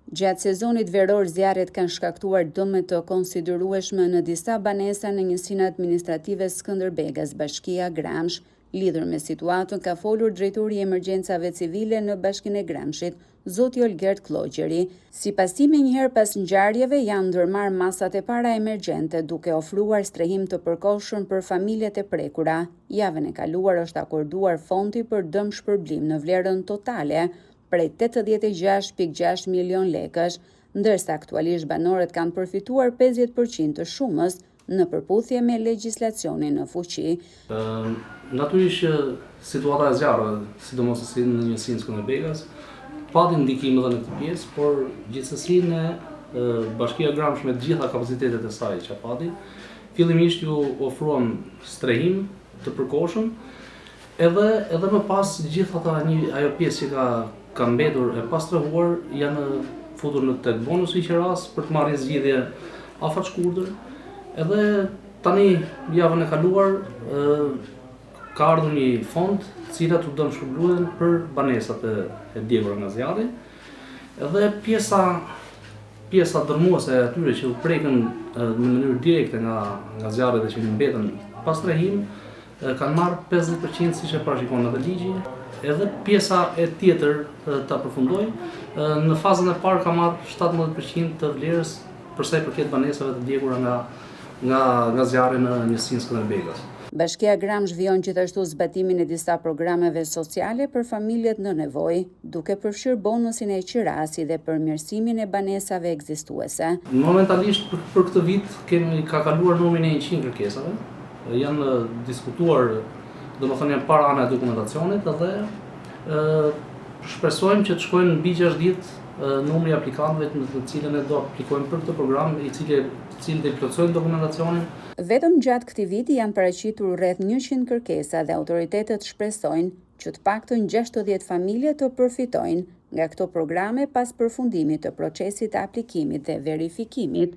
Gjatë sezonit veror, zjarret kanë shkaktuar dëme të konsiderueshme në disa banesa në njësinë administrative Skënderbegës, Bashkia Gramsh. Lidhur me situatën ka folur drejtori i emergjencave civile në Bashkinë e Gramshit, zoti Olgert Kloqeri. Sipas tij, menjëherë pas ngjarjeve janë ndërmarrë masat e para emergjente, duke ofruar strehim të përkohshëm për familjet e prekura. Javën e kaluar është akorduar fondi për dëm shpërblim në vlerën totale prej 86.6 milion lekësh, ndërsa aktualisht banorët kanë përfituar 50% të shumës në përputhje me legjislacionin në fuqi. Natyrisht situata e zjarreve, sidomos në njësinë Skënderbegës, pati ndikime edhe në këtë pjesë, por gjithsesi në Bashkia Gramsh me të gjitha kapacitetet e saj që pati, fillimisht ju ofruam strehim të përkohshëm, edhe më pas gjithata ajo pjesë që ka mbetur e pastrehuar janë futur në tek bonusi i qeras për të marrë zgjidhje afatshkurtër. Edhe tani javën e kaluar ka ardhur një fond, cilat u dëm shpërbluhen për banesat e djegura nga zjarri. Edhe pjesa dërmuese e atyre që u prekën në mënyrë direkte nga zjarri dhe që mbetën pas strehim, kanë marrë 50% siç e parashikon edhe ligji. Edhe pjesa e tjetër ta përfundoj, në fazën e parë ka marrë 17% të vlerës për sa i përket banesave të djegura nga zjarri në njësinë Skënderbegës. Bashkia Gramsh vijon gjithashtu zbatimin e disa programeve sociale për familjet në nevojë, duke përfshirë bonusin e qirasi dhe përmirësimin e banesave ekzistuese. Momentalisht për këtë vit ka kaluar numrin e 100 kërkesave. Janë diskutuar, domethënë janë para ana e dokumentacionit dhe shpresojmë që të shkojnë mbi 6 ditë numri i aplikantëve në të cilën e do aplikojnë për këtë program, i cili do plotësojnë dokumentacionin. Vetëm gjatë këtij viti janë paraqitur rreth 100 kërkesa dhe autoritetet shpresojnë që të paktën 60 familje të përfitojnë nga këto programe pas përfundimit të procesit të aplikimit dhe verifikimit